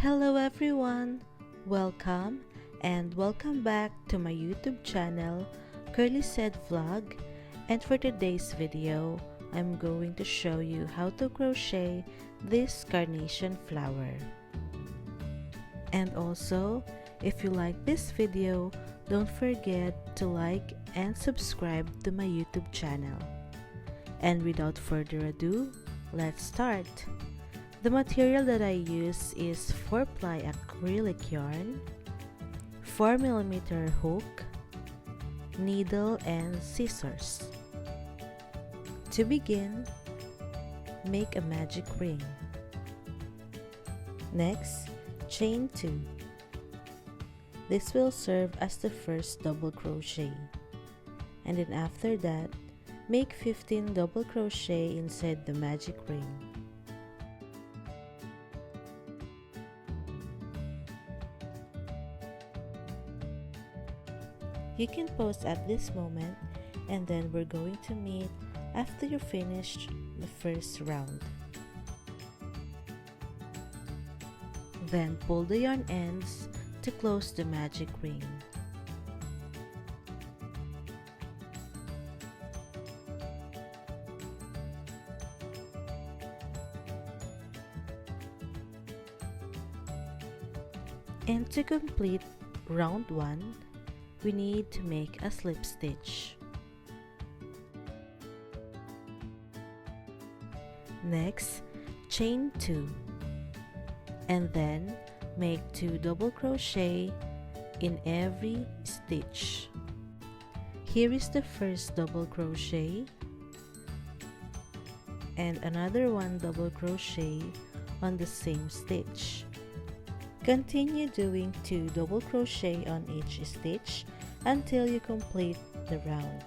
Hello everyone! Welcome and welcome back to my YouTube channel, Curlyzhed vlog, and for today's video, I'm going to show you how to crochet this carnation flower. And also, if you like this video, don't forget to like and subscribe to my YouTube channel. And without further ado, let's start! The material that I use is 4-ply acrylic yarn, 4mm hook, needle and scissors. To begin, make a magic ring. Next, chain 2. This will serve as the first double crochet. And then after that, make 15 double crochet inside the magic ring. You can pause at this moment, and then we're going to meet after you finished the first round. Then pull the yarn ends to close the magic ring. And to complete round 1, we need to make a slip stitch. Next, chain 2, and then make 2 double crochet in every stitch. Here is the first double crochet, and another 1 double crochet on the same stitch. Continue doing 2 double crochet on each stitch until you complete the round.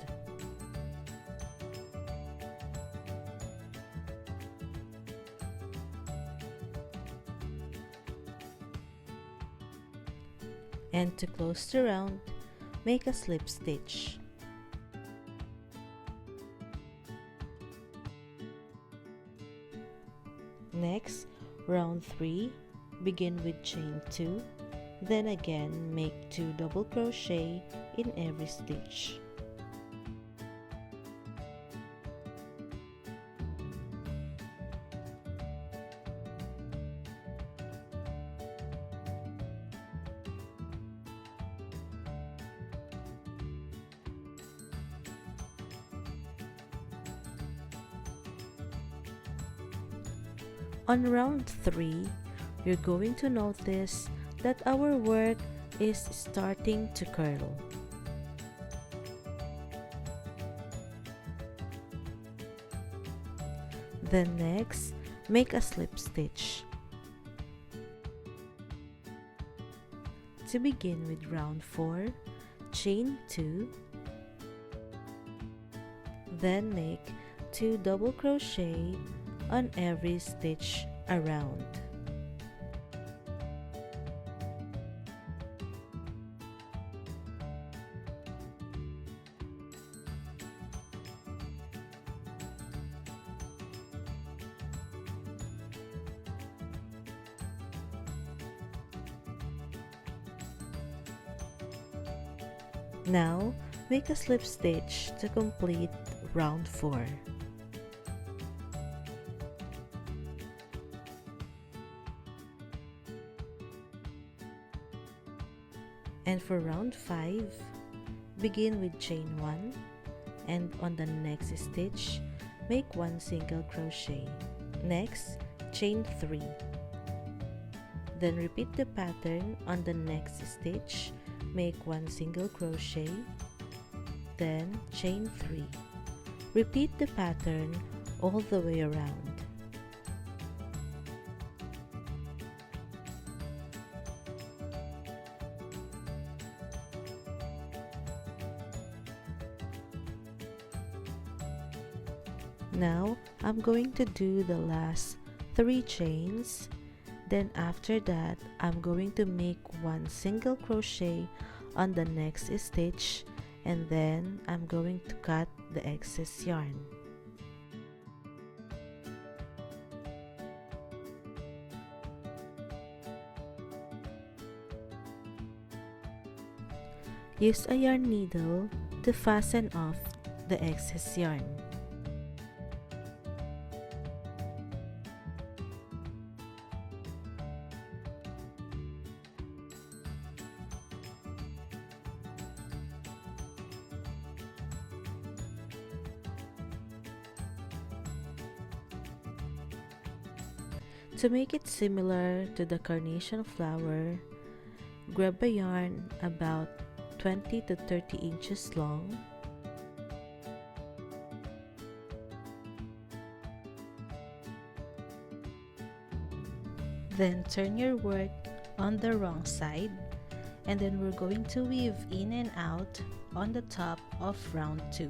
And to close the round, make a slip stitch. Next, round 3, begin with chain 2, then again make 2 double crochet in every stitch. On round 3, you're going to notice that our work is starting to curl. Then next, make a slip stitch. To begin with round 4, chain 2, then make 2 double crochet on every stitch around. Now, make a slip stitch to complete round 4. And for round 5, begin with chain 1, and on the next stitch, make 1 single crochet. Next, chain 3. Then repeat the pattern on the next stitch, make 1 single crochet, then chain 3. Repeat the pattern all the way around. Now, I'm going to do the last 3 chains. Then after that, I'm going to make 1 single crochet on the next stitch, and then I'm going to cut the excess yarn. Use a yarn needle to fasten off the excess yarn. To make it similar to the carnation flower, grab a yarn about 20 to 30 inches long. Then turn your work on the wrong side, and then we're going to weave in and out on the top of round 2.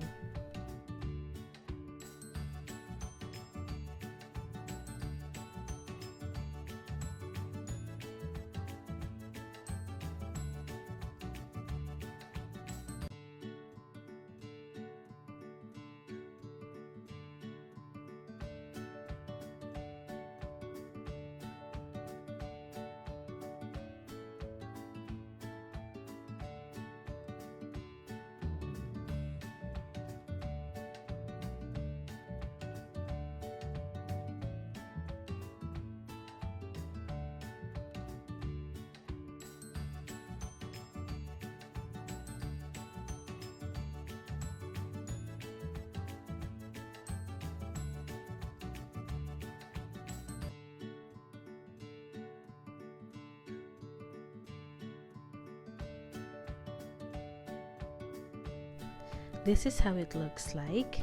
This is how it looks like.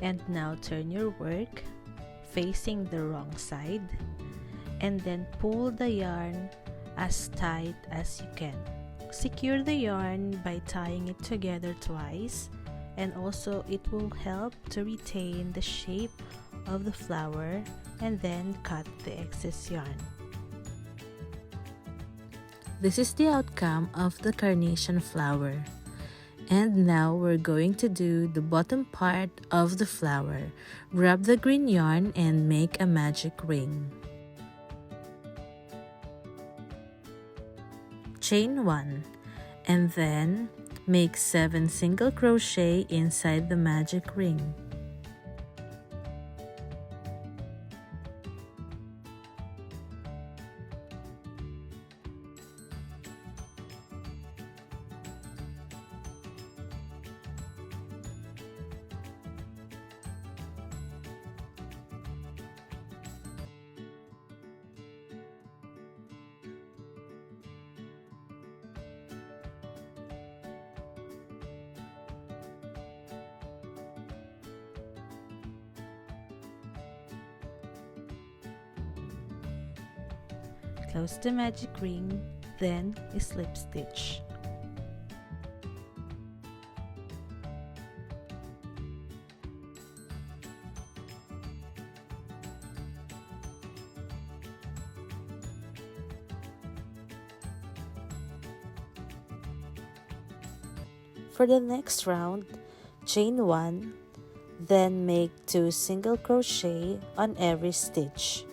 And now turn your work facing the wrong side, and then pull the yarn as tight as you can. Secure the yarn by tying it together twice, and also it will help to retain the shape of the flower, and then cut the excess yarn. This is the outcome of the carnation flower. And now we're going to do the bottom part of the flower. Grab the green yarn and make a magic ring. Chain 1, and then make 7 single crochet inside the magic ring. Close the magic ring, then slip stitch. For the next round, chain 1, then make 2 single crochet on every stitch.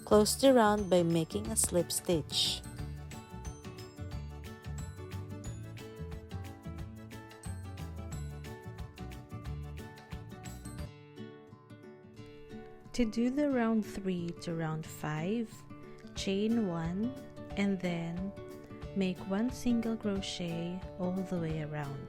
Close the round by making a slip stitch. To do the round 3 to round 5, chain 1 and then make 1 single crochet all the way around.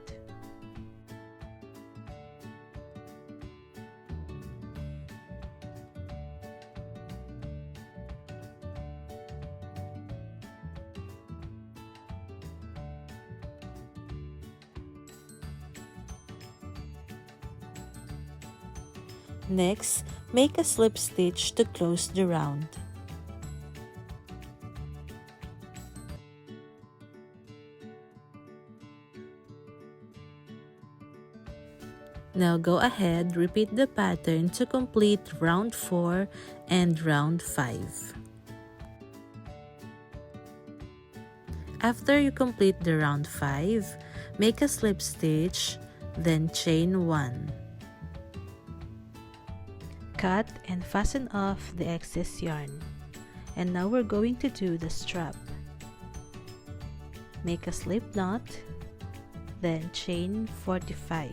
Next, make a slip stitch to close the round. Now go ahead, repeat the pattern to complete round 4 and round 5. After you complete the round 5, make a slip stitch, then chain 1. Cut and fasten off the excess yarn. And now we're going to do the strap. Make a slip knot, then chain 45.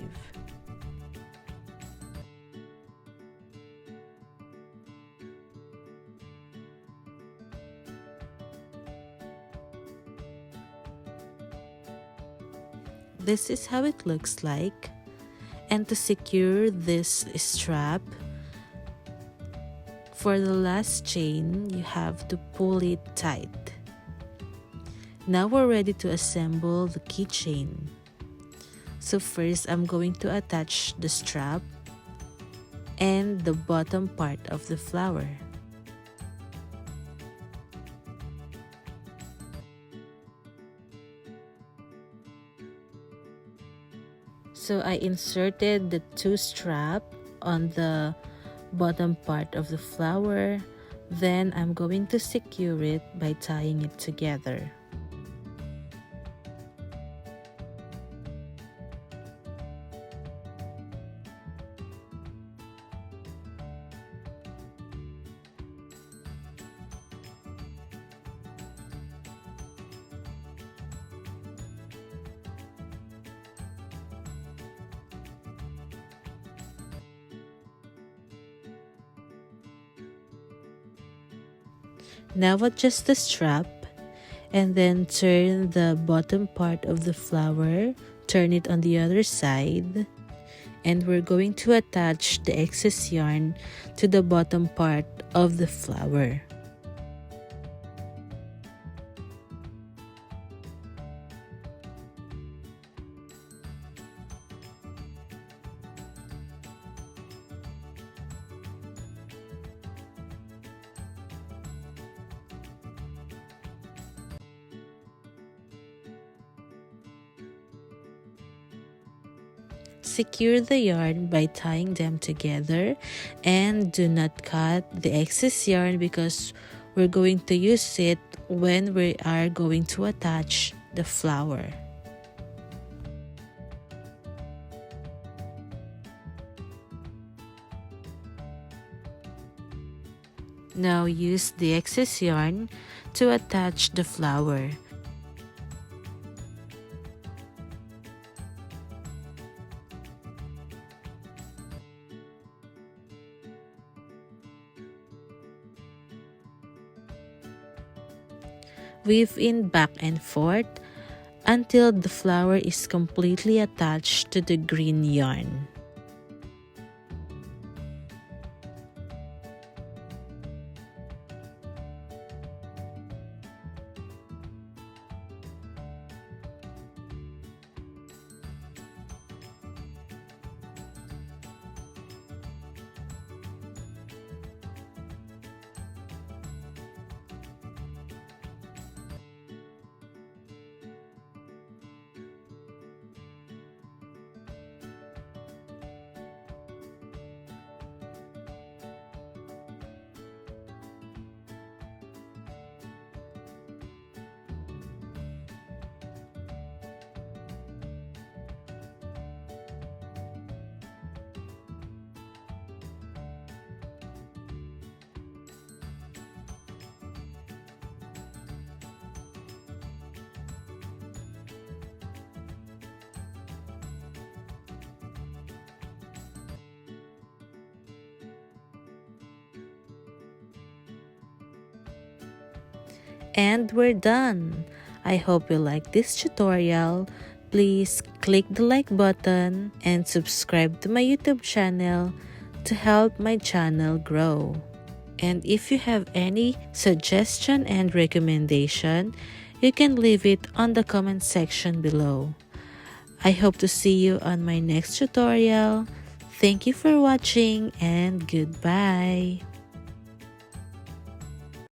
This is how it looks like. And to secure this strap, for the last chain, you have to pull it tight. Now we're ready to assemble the keychain. So first, I'm going to attach the strap and the bottom part of the flower. So I inserted the 2 straps on the bottom part of the flower. Then I'm going to secure it by tying it together. Now adjust the strap and then turn the bottom part of the flower, turn it on the other side, and we're going to attach the excess yarn to the bottom part of the flower. Secure the yarn by tying them together, and do not cut the excess yarn because we're going to use it when we are going to attach the flower. Now use the excess yarn to attach the flower. Weave in back and forth until the flower is completely attached to the green yarn. And we're done! I hope you like this tutorial. Please click the like button and subscribe to my YouTube channel to help my channel grow. And if you have any suggestion and recommendation, you can leave it on the comment section below. I hope to see you on my next tutorial. Thank you for watching and goodbye!